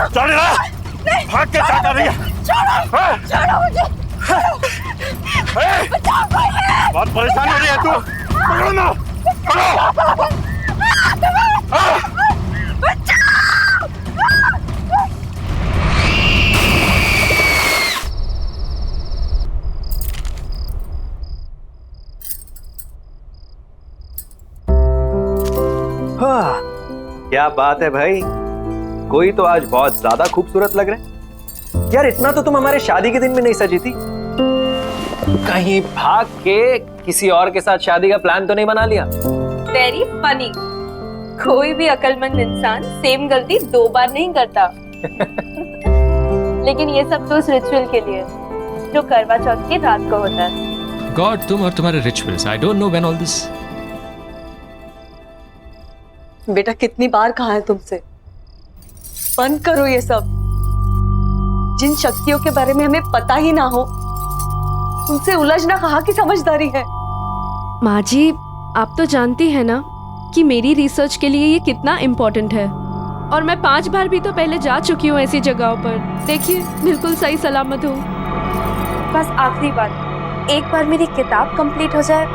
चल रहा भाग के क्या कर रही है? छोड़ो मुझे। बहुत परेशान हो रही है तू। पकड़ो ना, पकड़ो। क्या बात है भाई, कोई तो आज बहुत ज्यादा खूबसूरत लग रहे हैं यार। इतना तो तुम हमारे शादी के दिन में नहीं सजी थी। कहीं भाग के किसी और के साथ शादी का प्लान तो नहीं बना लिया? Very funny. कोई भी अक्लमंद इंसान सेम गलती 2 बार नहीं करता। लेकिन ये सब तो उस रिचुअल के लिए जो करवा चौथ की रात को होता है। गॉड, तुम और तुम्हारे rituals, I don't know when all this. बेटा कितनी बार कहा है तुमसे, बंद करो ये सब। जिन शक्तियों के बारे में हमें पता ही ना हो उनसे उलझना कहाँ की समझदारी है। माँ जी, आप तो जानती हैं ना कि मेरी रिसर्च के लिए ये कितना इम्पोर्टेंट है। और मैं 5 बार भी तो पहले जा चुकी हूँ ऐसी जगहों पर। देखिए, बिल्कुल सही सलामत हूँ। बस आखिरी बार, एक बार मेरी किताब कंप्लीट हो जाए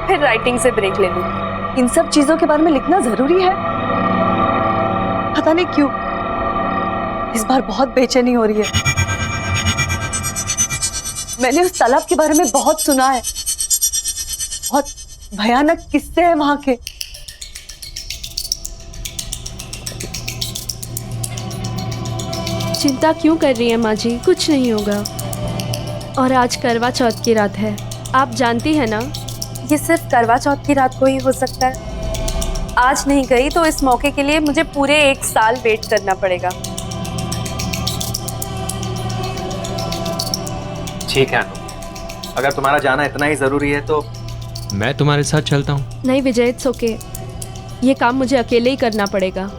फिर राइटिंग से ब्रेक ले लूँ। इन सब चीजों के बारे में लिखना जरूरी है? पता नहीं क्यों इस बार बहुत बेचैनी हो रही है। मैंने उस तालाब के बारे में बहुत सुना है, बहुत भयानक किस्से हैं वहां के। चिंता क्यों कर रही है माँ जी, कुछ नहीं होगा। और आज करवा चौथ की रात है, आप जानती हैं ना। ये सिर्फ करवा चौथ की रात को ही हो सकता है। आज नहीं गई तो इस मौके के लिए मुझे पूरे 1 साल वेट करना पड़ेगा। ठीक है, अगर तुम्हारा जाना इतना ही जरूरी है तो मैं तुम्हारे साथ चलता हूँ। नहीं विजय, इट्स ओके। ये काम मुझे अकेले ही करना पड़ेगा।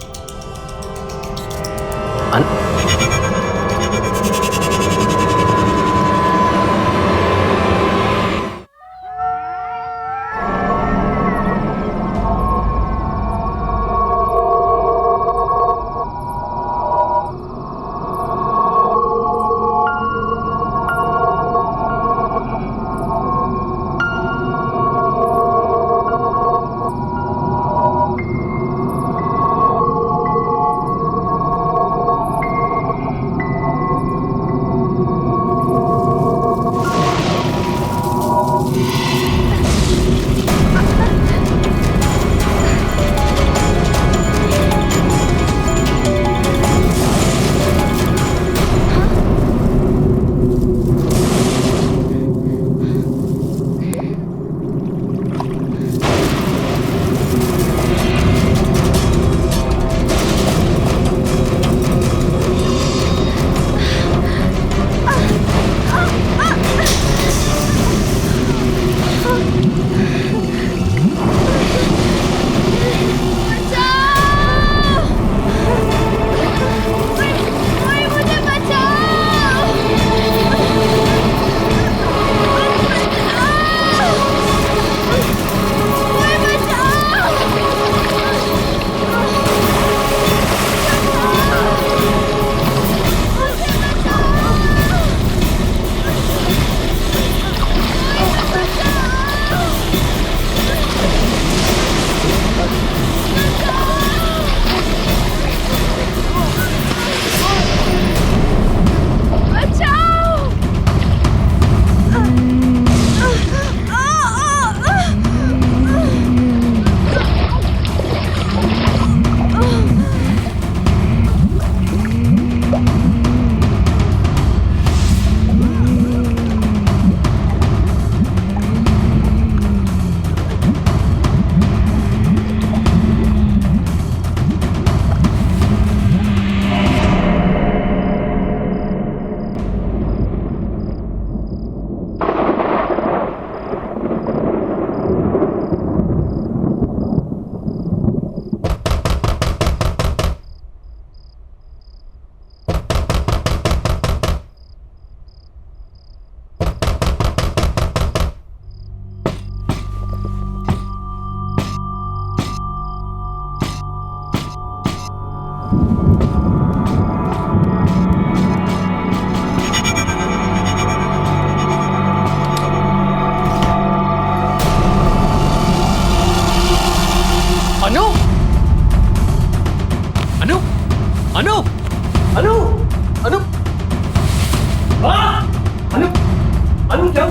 अनु क्या?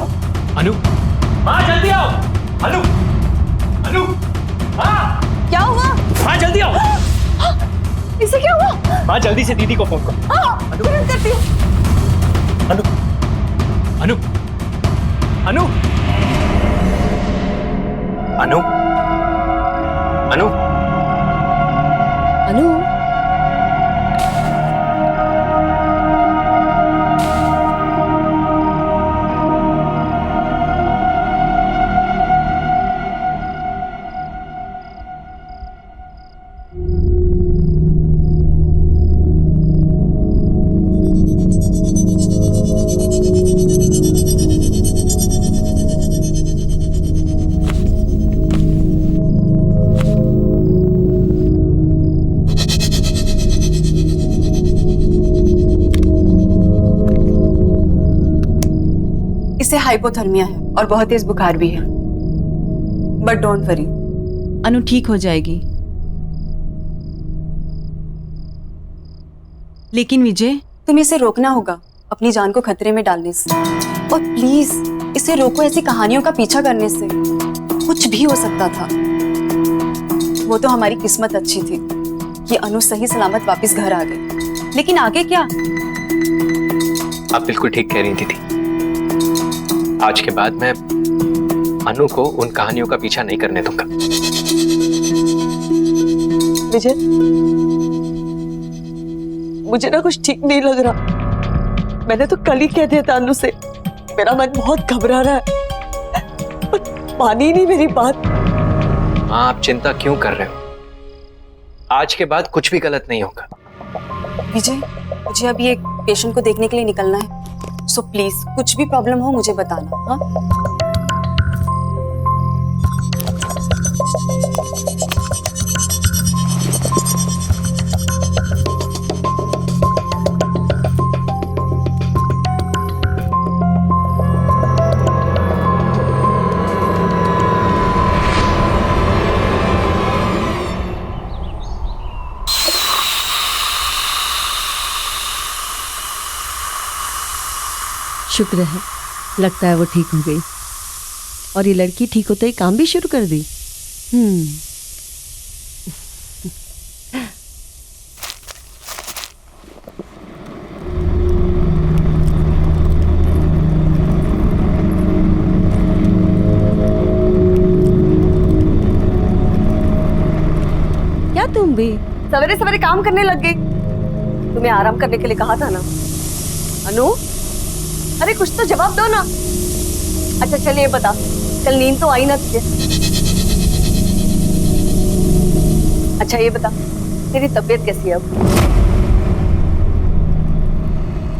अनु माँ जल्दी आओ। अनु अनु माँ क्या हुआ? माँ जल्दी आओ। इसे क्या हुआ? माँ जल्दी से दीदी को फोन करो। तुरंत करती हूँ। अनु अनु अनु अनु अनु अनु इसे हाइपोथर्मिया है और बहुत तेज बुखार भी है, बट डोंट वरी, अनु ठीक हो जाएगी। लेकिन विजय, तुम्हें इसे रोकना होगा अपनी जान को खतरे में डालने से, और प्लीज इसे रोको ऐसी कहानियों का पीछा करने से। कुछ भी हो सकता था। वो तो हमारी किस्मत अच्छी थी कि अनु सही सलामत वापस घर आ गई, लेकिन आगे क्या? आप बिल्कुल ठीक कह रही थी। आज के बाद मैं अनु को उन कहानियों का पीछा नहीं करने दूंगा। विजय, मुझे ना कुछ ठीक नहीं लग रहा। मैंने तो कल ही कह दिया था अनु से, मेरा मन बहुत घबरा रहा है, पर मानी नहीं मेरी बात। माँ आप चिंता क्यों कर रहे हो? आज के बाद कुछ भी गलत नहीं होगा। विजय, मुझे अभी एक पेशेंट को देखने के लिए निकलना है, सो प्लीज कुछ भी प्रॉब्लम हो मुझे बताना। हाँ? शुक्र है, लगता है वो ठीक हो गई। और ये लड़की ठीक होते ही काम भी शुरू कर दी। क्या तुम भी सवेरे सवेरे काम करने लग गई? तुम्हें आराम करने के लिए कहा था ना। अनु, अरे कुछ तो जवाब दो ना। अच्छा चलिए बता, कल नींद तो आई ना तुझे? अच्छा ये बता, तेरी तबीयत कैसी है अब?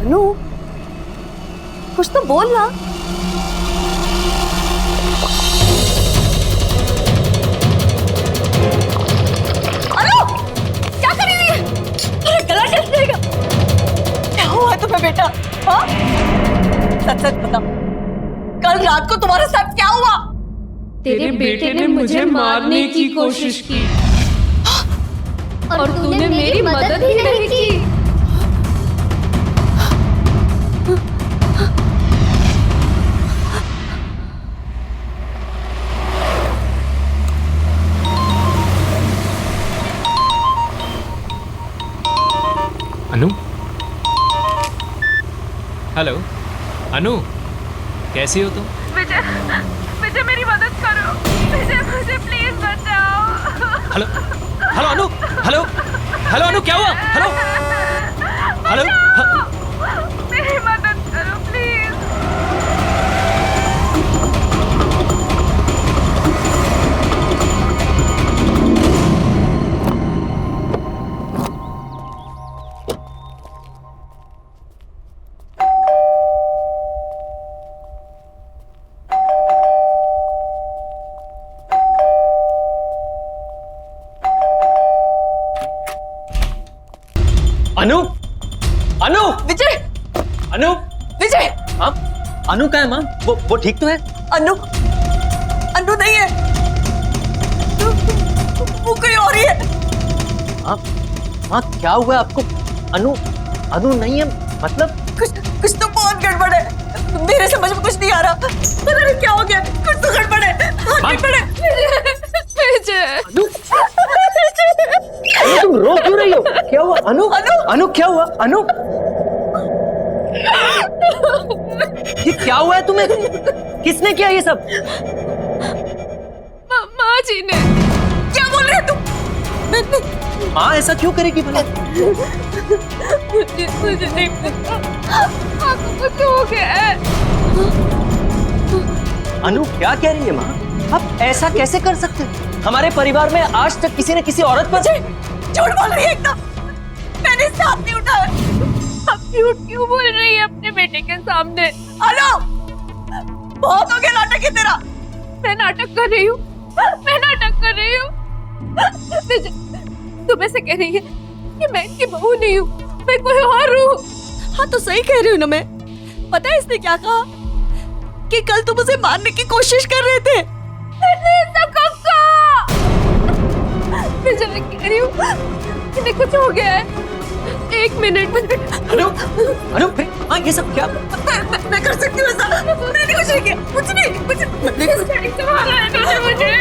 अनु, कुछ तो बोल ना। अनु, क्या कर रही है? अरे गला कैसे जाएगा? क्या हुआ तुम्हें बेटा? हाँ? सच सच बता, कल रात को तुम्हारे साथ क्या हुआ? तेरे बेटे ने मुझे मारने की कोशिश की और तूने मेरी मदद ही नहीं की। अनु, हेलो अनु, कैसी हो तुम? विजय, विजय मेरी मदद करो। विजय मुझे प्लीज बचाओ। हेलो हेलो अनु, हेलो हेलो अनु, क्या हुआ? हेलो हेलो मेरी मदद करो प्लीज। अनु अनु विजय, अनु विजय, हाँ अनु का है माँ? वो ठीक तो है? अनु, अनु नहीं है, वो कोई और ही है। माँ क्या हुआ आपको? अनु अनु नहीं है मतलब? कुछ तो बहुत गड़बड़ है। मेरे समझ में कुछ नहीं आ रहा, पता नहीं क्या हो गया, कुछ तो गड़बड़ है, गड़बड़ है। तुम रो क्यों रही हो? क्या हुआ अनु? अनु क्या हुआ अनु? ये क्या हुआ है तुम्हें? किसने किया ये सब? माँ जी ने। क्या बोल रहे हैं तुम? माँ ऐसा क्यों करेगी भला? मुझे नहीं पता, आपको कुछ हो गया है। अनु क्या कह रही है माँ? आप ऐसा कैसे कर सकते हो? हमारे परिवार में आज तक किसी ने किसी औरत पर झूठ बोल रही है एकदम, मैंने इससे हाथ नहीं उठाया। आप झूठ क्यों बोल रही है अपने बेटे के सामने? हेलो, बहुत हो गया नाटक है तेरा। मैं नाटक कर रही हूँ, मैं नाटक कर रही हूँ। तुम ऐसे कह रही है कि मैं इनकी बहू नहीं हूँ, मैं कोई और हूँ। हाँ तो सही कह रही हूँ ना मैं। पता है इसने क्या कहा? कि कल तुम उसे मारने की कोशिश कर रहे थे। मैं जब कह रही हूँ इन्हें कुछ हो गया है। एक मिनट। अनु अनु हाँ ये सब क्या? मैं कर सकती हूँ ऐसा? मैंने कुछ नहीं किया, कुछ नहीं। मारा है इन्होंने मुझे,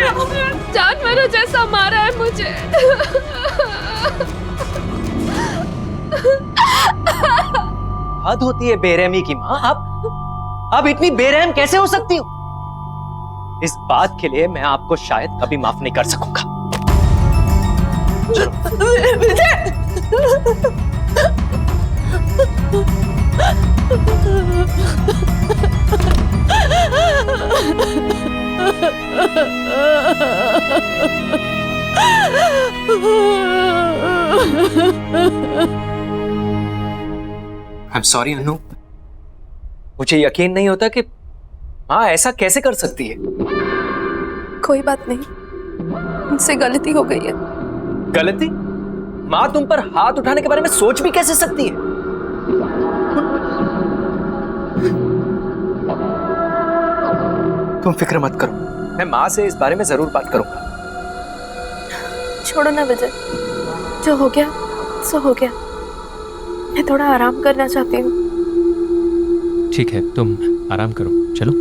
जानवरों जैसा मारा है मुझे। हद होती है बेरहमी की माँ। आप इतनी बेरहम कैसे हो सकती हो? इस बात के लिए मैं आपको शायद कभी माफ नहीं कर सकूंगा। I'm sorry अनु, मुझे यकीन नहीं होता कि माँ ऐसा कैसे कर सकती है। कोई बात नहीं, मुझसे गलती हो गई है। गलती? माँ तुम पर हाथ उठाने के बारे में सोच भी कैसे सकती है? तुम फिक्र मत करो, मैं माँ से इस बारे में जरूर बात करूंगा। छोड़ो ना विजय, जो हो गया सो हो गया। मैं थोड़ा आराम करना चाहती हूँ। ठीक है, तुम आराम करो, चलो।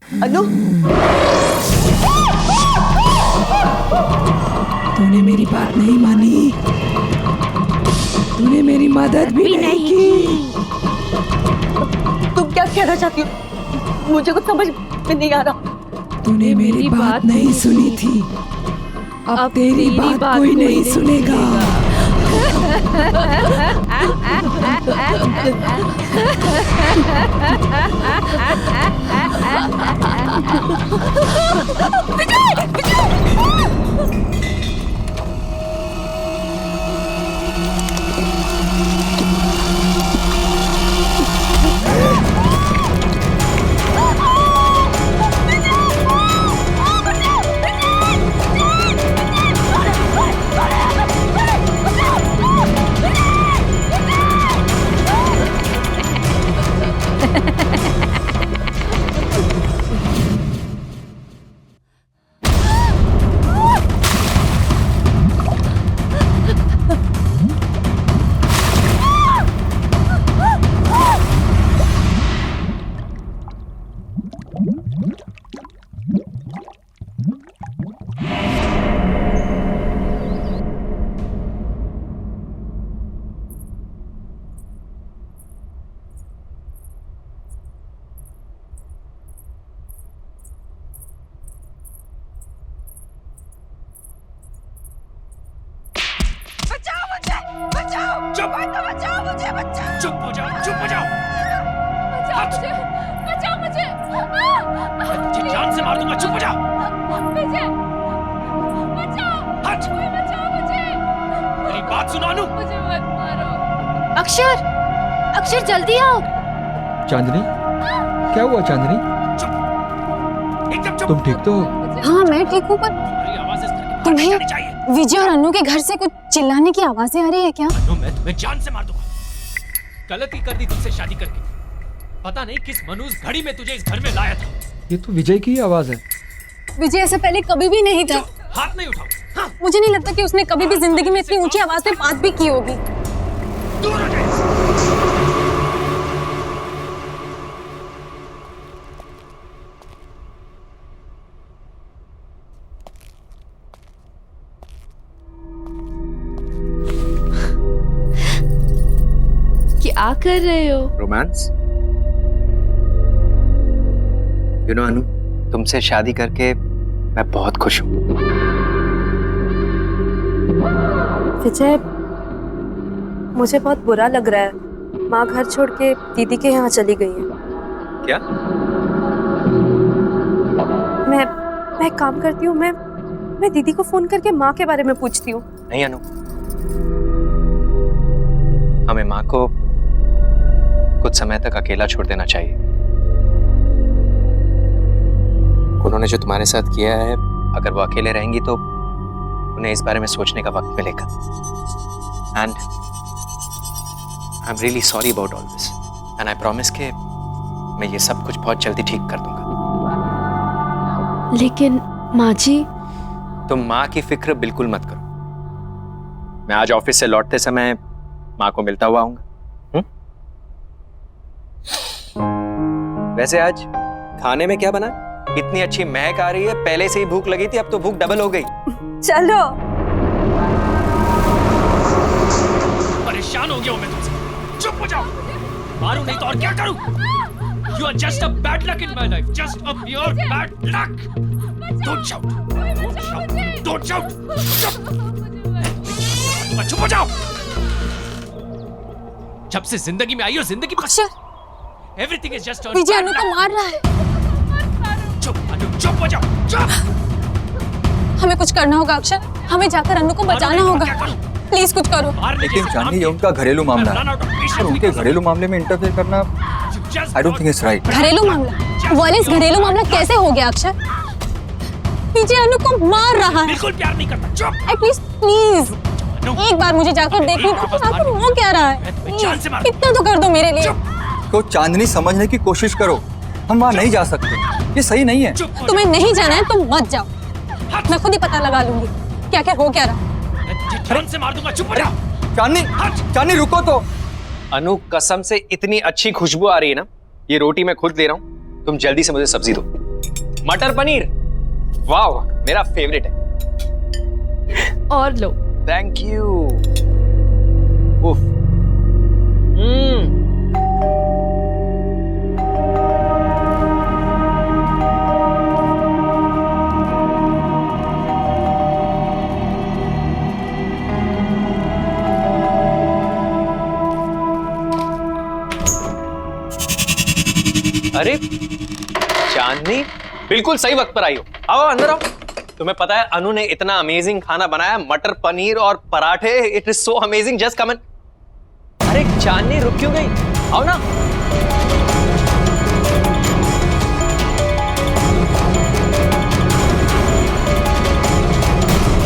अनु तूने मेरी बात नहीं मानी, तूने मेरी मदद भी नहीं की। तुम क्या कहना चाहती हो? मुझे कुछ समझ में नहीं आ रहा। तूने मेरी बात नहीं सुनी थी, अब तेरी बात कोई नहीं सुनेगा। चुप चुप हो जाओ, चुप हो जाओ। मैं तुझे जान से मार दूंगा, चुप हो जाओ। हट। मेरी बात सुनो अनु। अक्षर, अक्षर जल्दी आओ। चांदनी, क्या हुआ चांदनी? चुप, एकदम चुप। तुम ठीक तो हो? हाँ मैं ठीक हूँ, पर तुम्हारी आवाज इस तरह की तुम्हें नहीं चाहिए। विजय और अनु के घर से कुछ चिल्लाने की आवाजें आ रही है क्या? अनु, मैं तुम्हें जान से मार दूंगा। गलती कर दी तुमसे शादी करके। पता नहीं किस मनूस घड़ी में तुझे इस घर में लाया था। ये तो विजय की ही आवाज है। विजय ऐसे पहले कभी भी नहीं था। हाथ नहीं उठाओ। हाँ, मुझे नहीं लगता कि उसने कभी भी जिंदगी में इतनी ऊंची आवाज में बात भी की होगी। दूर हो जाए। क्या कर रहे हो? रोमांस। यू नो अनु, तुमसे शादी करके मैं बहुत खुश हूँ। विजय, मुझे बहुत बुरा लग रहा है। माँ घर छोड़ के दीदी के यहाँ चली गई है। क्या? मैं एक काम करती हूँ, मैं दीदी को फोन करके माँ के बारे में पूछती हूँ। नहीं अनु, हमें माँ को कुछ समय तक अकेला छोड़ देना चाहिए। उन्होंने जो तुम्हारे साथ किया है, अगर वो अकेले रहेंगी तो उन्हें इस बारे में सोचने का वक्त मिलेगा। And I am really sorry about all this, and I promise कि मैं ये सब कुछ बहुत जल्दी ठीक कर दूंगा। लेकिन माँ जी, तुम माँ की फिक्र बिल्कुल मत करो। मैं आज ऑफिस से लौटते समय माँ को मिलता हुआ आऊंगा। वैसे आज खाने में क्या बना? इतनी अच्छी महक आ रही है, पहले से ही भूख लगी थी, अब तो भूख डबल हो गई। चलो। परेशान हो गया हूं मैं तुमसे। चुप हो जाओ। मारूं नहीं तो और क्या करूं? You are just a bad luck in my life. Just a pure bad luck. Don't shout. Don't shout. Don't shout. चुप हो जाओ। जब से जिंदगी में आई हो, जिंदगी अक्षर, Everything is just a Vijay bad अनु को luck. मार रहा है। चुप अनु, चुप हो जाओ। चुप। हमें कुछ करना होगा अक्षर, हमें जाकर अनु को बचाना होगा। प्लीज कुछ करो। लेकिन चांदनी, ये उनका घरेलू मामला है और उनके घरेलू मामले में इंटरफेयर करना I don't think it's right. घरेलू मामला? वायलेंस घरेलू मामला कैसे हो गया अक्षर? विजय अनु को मार रहा है। बिल्कुल प्यार नहीं करता। चुप। एटलीस्ट प्लीज एक बार मुझे जाकर देखने दो कि आखिर वो क्या रहा है। प्लीज इतना तो कर दो मेरे लिए। तो चांदनी, समझने की कोशिश करो, हम वहाँ नहीं जा सकते, ये सही नहीं है। तुम्हें नहीं जाना है तो मत जाओ, मैं खुद ही पता लगा लूंगी क्या क्या हो क्या रहा। जान से मार दूंगा। चुप हो जाओ। चांदनी, चांदनी रुको तो। अनु, कसम से इतनी अच्छी खुशबू आ रही है ना, ये रोटी मैं खुद ले रहा हूँ। तुम जल्दी से मुझे सब्जी दो। मटर पनीर, वाव, मेरा फेवरेट है। और लो। Thank you. उफ। अरे चांदनी, बिल्कुल सही वक्त पर आई हो। आओ अंदर आओ। तुम्हें पता है अनु ने इतना अमेजिंग खाना बनाया, मटर पनीर और पराठे। It is so amazing, just come in. अरे चांदनी रुक क्यों गई? आओ ना।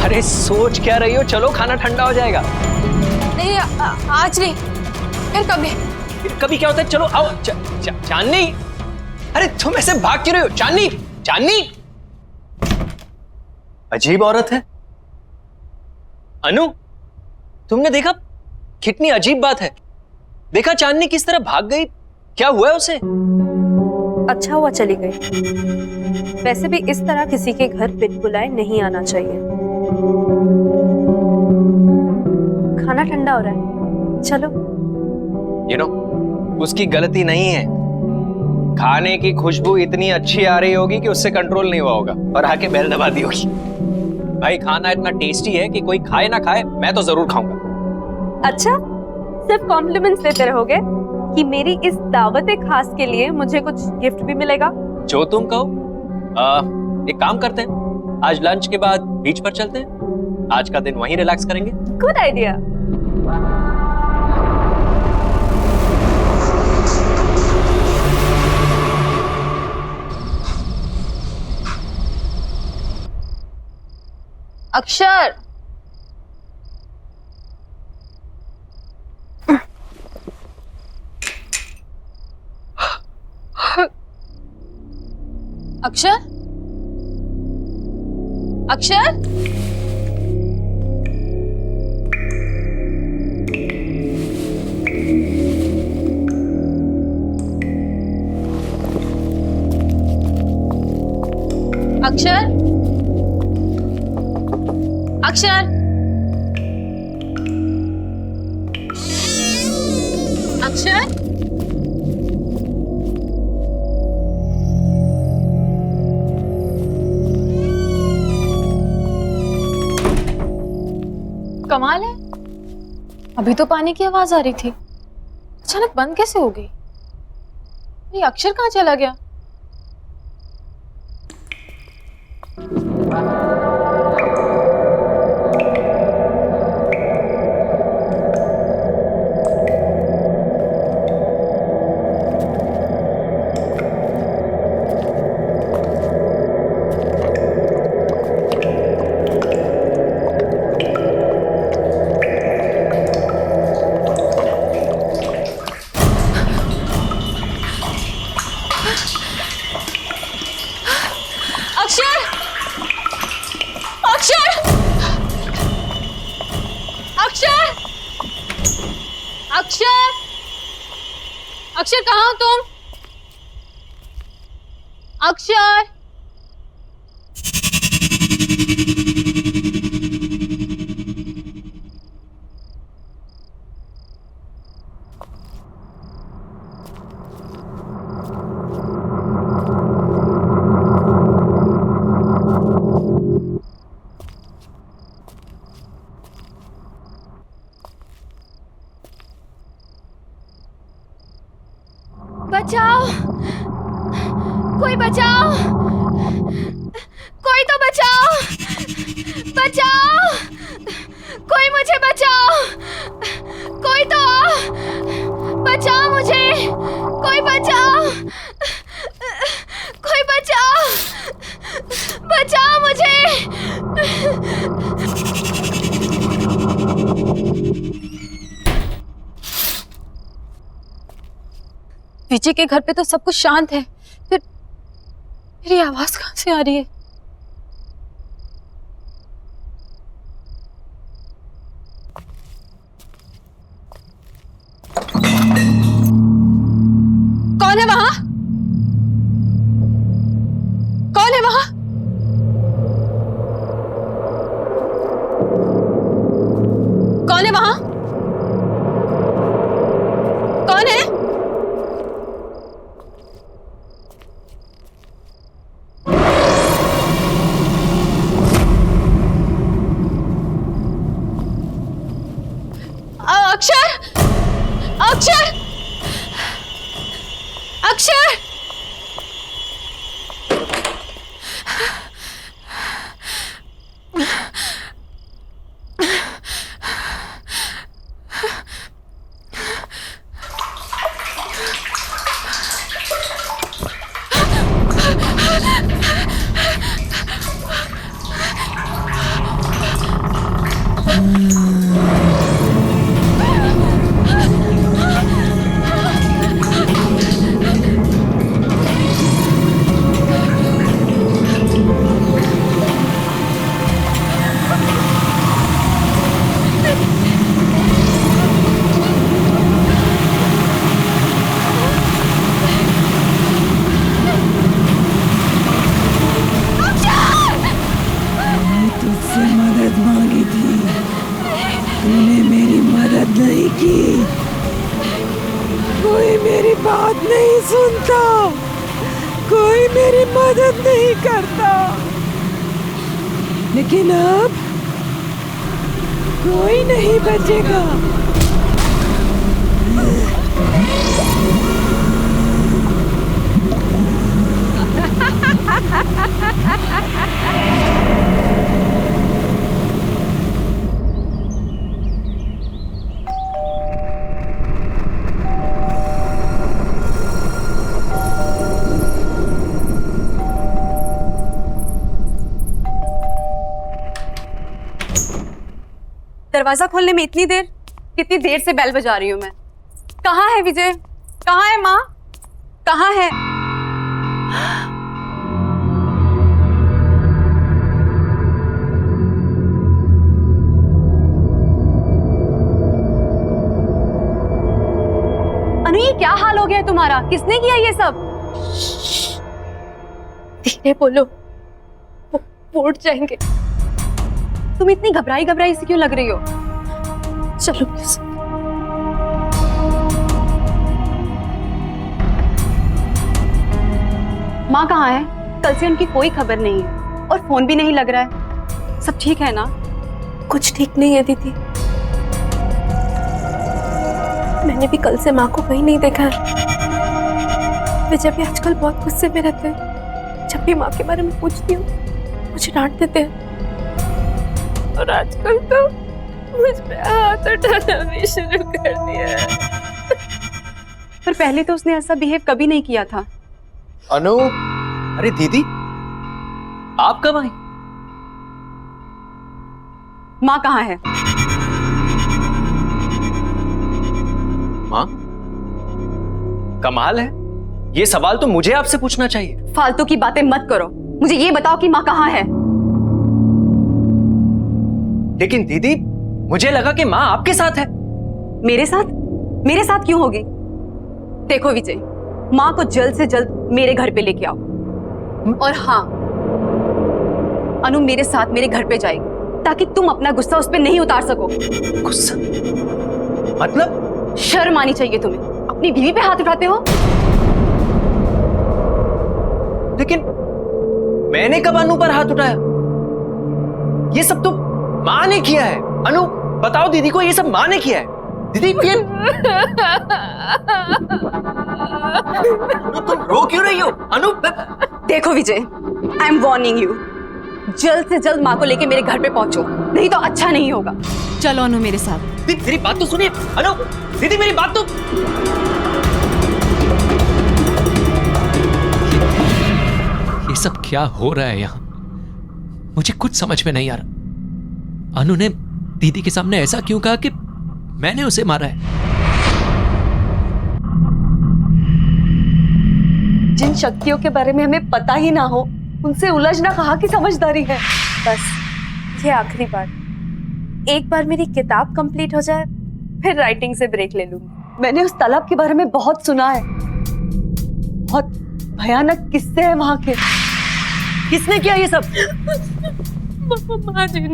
अरे सोच क्या रही हो? चलो खाना ठंडा हो जाएगा। नहीं आज नहीं, फिर कभी। फिर कभी क्या होता है? चलो आओ। चांदनी, अरे तुम ऐसे भाग क्यों रही हो? चांदनी, चांदनी, अजीब औरत है। अनु, तुमने देखा? कितनी अजीब बात है। देखा चांदनी किस तरह भाग गई? क्या हुआ है उसे? अच्छा हुआ चली गई। वैसे भी इस तरह किसी के घर बिन बुलाए नहीं आना चाहिए। खाना ठंडा हो रहा है, चलो। You know, उसकी गलती नहीं है। खाने की खुशबू इतनी अच्छी आ रही होगी कि उससे कंट्रोल नहीं हुआ होगा और आके बेल दबा दी होगी। भाई खाना इतना टेस्टी है कि कोई खाए ना खाए, मैं तो जरूर खाऊंगा। अच्छा, सिर्फ कॉम्प्लीमेंट्स देते रहोगे कि मेरी इस दावत खास के लिए मुझे कुछ गिफ्ट भी मिलेगा? जो तुम कहो। एक काम करते हैं, आज लंच के बाद बीच पर चलते हैं। आज का दिन वहीं रिलैक्स करेंगे। Good idea. अक्षर, अक्षर, अक्षर, अक्षर, अक्षर, अक्षर, कमाल है, अभी तो पानी की आवाज आ रही थी, अचानक बंद कैसे हो गई? ये अक्षर कहाँ चला गया? अक्षर, अक्षर कहाँ हो तुम? अक्षर, बचाओ, कोई बचाओ, कोई तो बचाओ, बचाओ, कोई मुझे बचाओ, कोई तो बचाओ मुझे, कोई बचाओ, कोई बचाओ, बचाओ मुझे। विजय के घर पे तो सब कुछ शांत है, फिर मेरी आवाज कहाँ से आ रही है? कौन है वहां? कौन मेरी मदद नहीं करता, लेकिन अब कोई नहीं बचेगा। दरवाजा खोलने में कितनी देर से बेल बजा रही हूँ मैं। कहाँ है विजय? कहाँ है माँ? कहाँ है? अनु, ये क्या हाल हो गया है तुम्हारा? किसने किया ये सब? धीरे बोलो, वो उठ जाएंगे। तुम इतनी घबराई से क्यों लग रही हो? चलो प्लीज। माँ कहाँ है? कल से उनकी कोई खबर नहीं है और फोन भी नहीं लग रहा है। सब ठीक है ना? कुछ ठीक नहीं है दीदी, मैंने भी कल से माँ को कहीं नहीं देखा है। विजय भी आजकल बहुत गुस्से में रहते हैं। जब भी माँ के बारे में पूछती हूँ मुझे डांट देते हैं, और आजकल तो मुझ पे हाथ उठाना भी शुरू कर दिया है। पर पहले तो उसने ऐसा बिहेव कभी नहीं किया था। अनु, अरे दीदी, आप कब आई? माँ कहाँ है? माँ? कमाल है, ये सवाल तो मुझे आपसे पूछना चाहिए। फालतू की बातें मत करो, मुझे ये बताओ कि माँ कहाँ है? लेकिन दीदी, मुझे लगा कि माँ आपके साथ है। मेरे साथ? मेरे साथ क्यों होगी? देखो विजय, माँ को जल्द से जल्द मेरे घर पे लेके आओ। और हाँ, अनु मेरे साथ मेरे घर पे जाएगी ताकि तुम अपना गुस्सा उस पे नहीं उतार सको। गुस्सा? मतलब? शर्म आनी चाहिए तुम्हें, अपनी बीवी पे हाथ उठाते हो। लेकिन मैंने कब अनु पर हाथ उठाया? ये सब तो माँ ने किया है। अनु, बताओ दीदी को, ये सब माँ ने किया है। दीदी ये तुम रो क्यों रही हो? अनु, देखो विजय, आई एम वार्निंग यू, जल्द से जल्द माँ को लेके मेरे घर पे पहुंचो, नहीं तो अच्छा नहीं होगा। चलो अनु मेरे साथ। दीदी मेरी बात तो सुनिए। अनु, दीदी मेरी बात तो। ये सब क्या हो रहा है यहाँ? मुझे कुछ समझ में नहीं आ रहा। अनु ने दीदी के सामने ऐसा क्यों कहा कि मैंने उसे मारा है? जिन शक्तियों के बारे में हमें पता ही ना हो, उनसे उलझना कहाँ की समझदारी है। बस ये आखिरी बार, एक बार मेरी किताब कंप्लीट हो जाए फिर राइटिंग से ब्रेक ले लूंगी। मैंने उस तालाब के बारे में बहुत सुना है, बहुत भयानक किस्से हैं वहां के। किसने किया ये सब? माँ जी ने।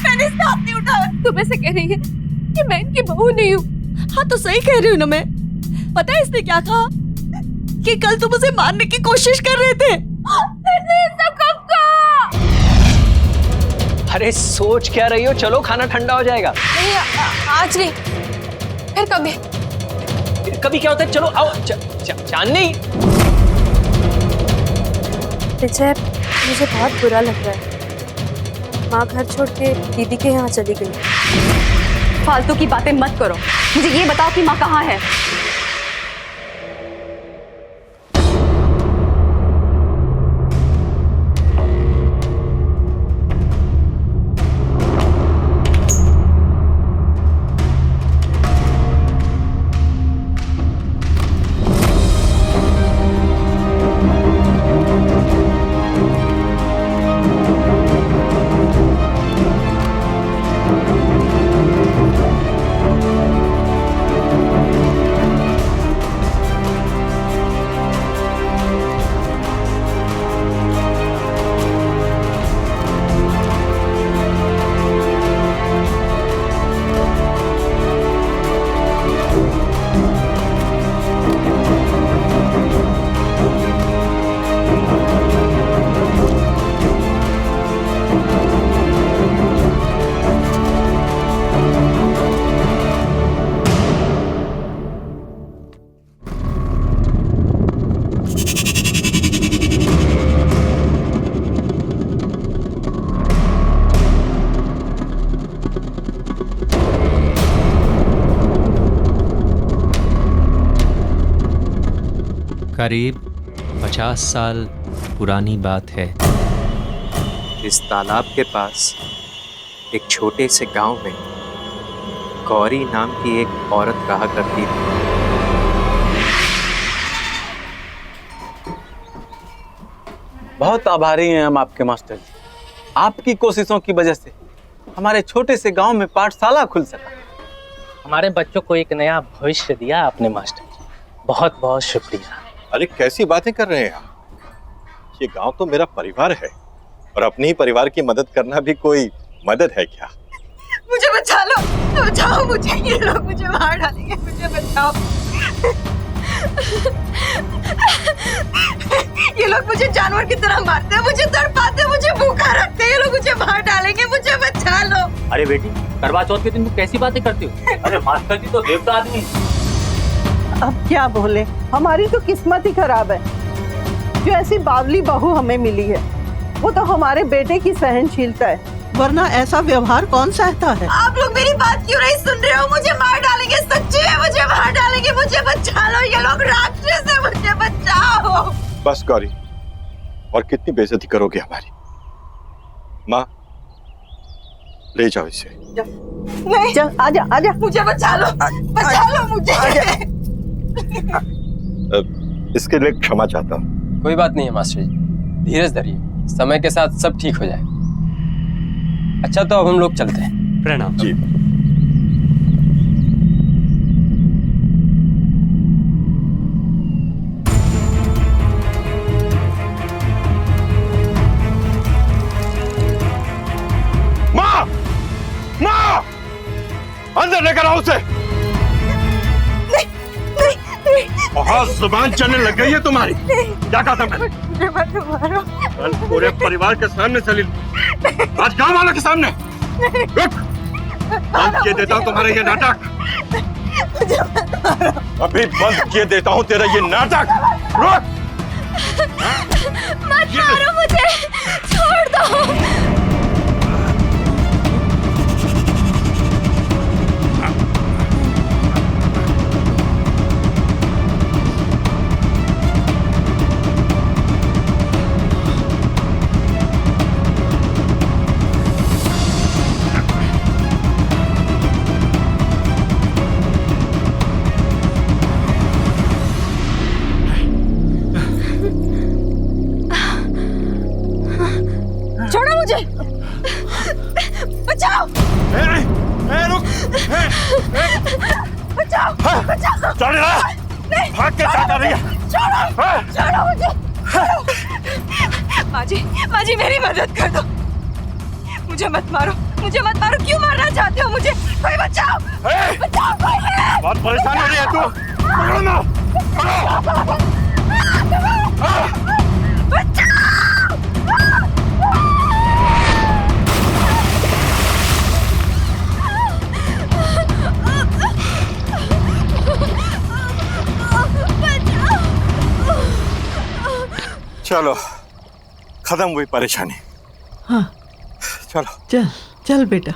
मैंने इसका हाथ नहीं उठाया। तुम ऐसे कह रही है कि मैं इनकी बहू नहीं हूँ? हाँ तो सही कह रही हूँ ना मैं। पता है इसने क्या कहा? कि कल तुम उसे मारने की कोशिश कर रहे थे। सब कब का? अरे सोच क्या रही हो? चलो खाना ठंडा हो जाएगा। नहीं, आज नहीं, फिर कभी। फिर कभी क्या होता है? चलो आओ। चांदनी। विजय, मुझे बहुत बुरा लग रहा है। माँ घर छोड़ के दीदी के यहाँ चली गई। फालतू की बातें मत करो, मुझे ये बताओ कि माँ कहाँ है? करीब 50 साल पुरानी बात है। इस तालाब के पास एक छोटे से गांव में गौरी नाम की एक औरत रहा करती थी। बहुत आभारी हैं हम आपके मास्टर जी। आपकी कोशिशों की वजह से हमारे छोटे से गांव में पाठशाला खुल सका। हमारे बच्चों को एक नया भविष्य दिया आपने मास्टर जी, बहुत बहुत शुक्रिया। अरे कैसी बातें कर रहे हैं आप? ये गांव तो मेरा परिवार है और अपने ही परिवार की मदद करना भी कोई मदद है क्या? मुझे बचा लो, बचाओ मुझे, ये लोग मुझे मार डालेंगे, मुझे बचाओ। ये लोग मुझे जानवर की तरह मारते हैं, मुझे तड़पाते हैं, मुझे भूखा रखते हैं, ये लोग मुझे मार डालेंगे, मुझे बचा लो। अरे बेटी, करवा चौथ के दिन तुम कैसी बातें करती हो? अरे मास्टर जी तो देवता आदमी है। अब क्या बोले, हमारी तो किस्मत ही खराब है जो ऐसी बावली बहू हमें मिली है। वो तो हमारे बेटे की सहनशीलता है, वरना ऐसा व्यवहार कौन सहता है। आप लोग मेरी बात क्यों नहीं सुन रहे हो? मुझे मार डालेंगे, सच्ची है, मुझे मार डालेंगे, मुझे बचा लो, ये लोग राक्षस है, मुझे बचाओ। बस गौरी, और कितनी बेइज्जती करोगे हमारी? माँ, ले जाओ इसे। नहीं, चल आजा आजा, मुझे बचा लो मुझे। इसके लिए क्षमा चाहता हूँ। कोई बात नहीं है मास्टर जी, धीरज धरिए, समय के साथ सब ठीक हो जाए। अच्छा तो अब हम लोग चलते हैं। प्रणाम जी। माँ, माँ, अंदर लेकर आओ उसे। बहुत जुबान चलने लग गई है तुम्हारी। क्या कहा था मैंने? मुझे मत मारो। कल पूरे परिवार के सामने सलील, आज गांव वालों के सामने। रुक, बंद किए देता हूँ तुम्हारा ये नाटक। मुझे मत मारो। अभी बंद किए देता हूँ तेरा ये नाटक। रुक, मत मारो मुझे, छोड़ दो। छोड़ो मुझे, बचाओ। रुक, बचाओ, बचाओ। चल रहा, भाग के क्या कर रही है? छोड़ो मुझे। माँ जी मेरी मदद कर दो, मुझे मत मारो, मुझे मत मारो। क्यों मारना चाहते हो मुझे? कोई बचाओ, बचाओ कोई। बहुत परेशान हो रही है तू। पकड़ो ना, पकड़ो। चलो, खत्म हुई परेशानी। हाँ, चलो चल चल बेटा।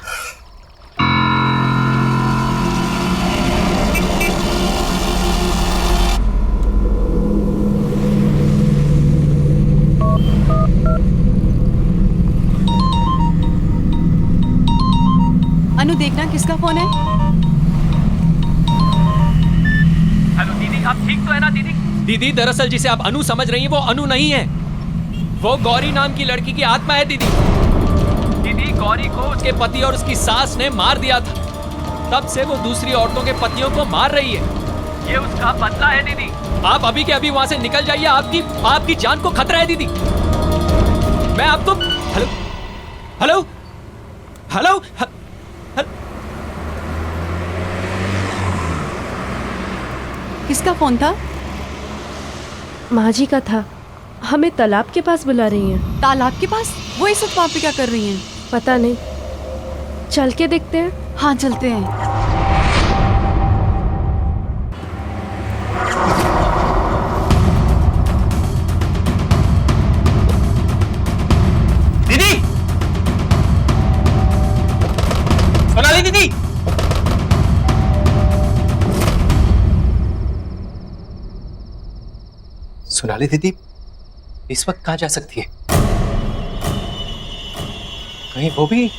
अनु देखना किसका फोन है। हेलो दीदी, आप ठीक तो है ना दीदी? दीदी दरअसल जिसे आप अनु समझ रही हैं वो अनु नहीं है, वो गौरी नाम की लड़की की आत्मा है दीदी। दीदी गौरी को उसके पति और उसकी सास ने मार दिया था, तब से वो दूसरी औरतों के पतियों को मार रही है। ये उसका बदला है दीदी। आप अभी के अभी वहां से निकल जाइए, आपकी जान को खतरा है दीदी। मैं आपको हेलो हेलो हेलो किसका फोन था? माँ जी का था, हमें तालाब के पास बुला रही हैं। तालाब के पास? वो इस वक्त वहाँ पे क्या कर रही हैं? पता नहीं, चल के देखते हैं। हाँ चलते हैं। दीदी, सोनाली दीदी। सोनाली दीदी इस वक्त कहाँ जा सकती है? कहीं वो भी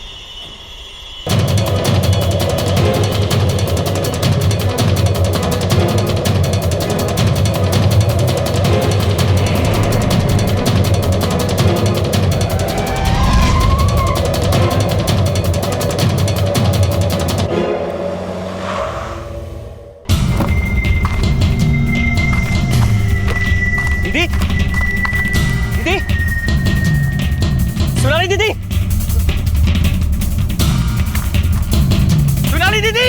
दीदी, दीदी, सोनाली दीदी, सोनाली दीदी,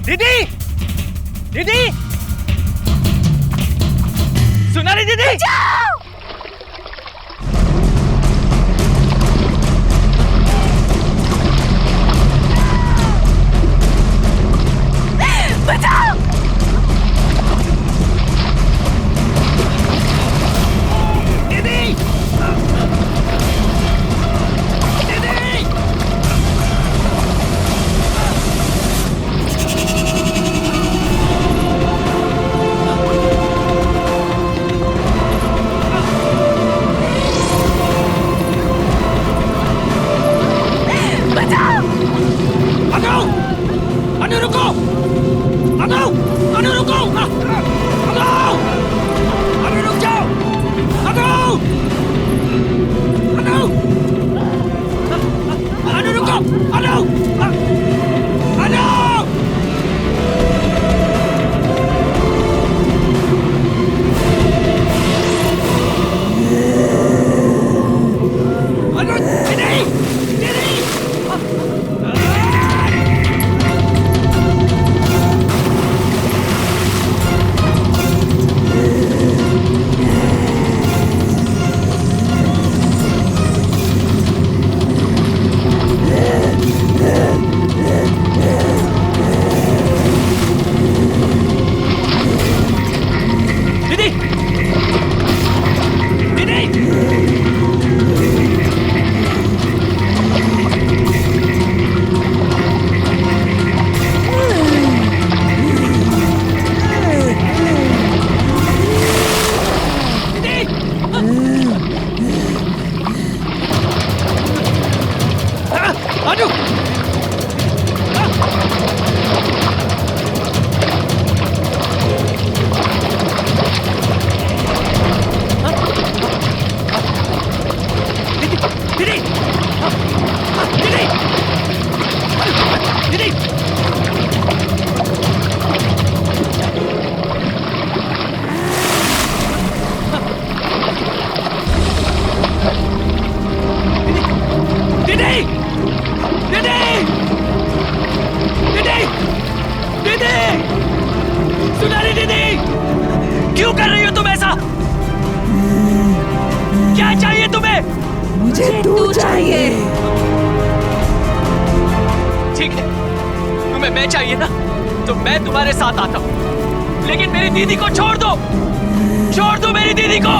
दीदी, दीदी, सोनाली दीदी, बचाओ! क्यों कर रही हो तुम ऐसा? क्या चाहिए तुम्हें? मुझे तू चाहिए। ठीक है, तुम्हें मैं चाहिए ना, तो मैं तुम्हारे साथ आता हूँ, लेकिन मेरी दीदी को छोड़ दो, छोड़ दो मेरी दीदी को।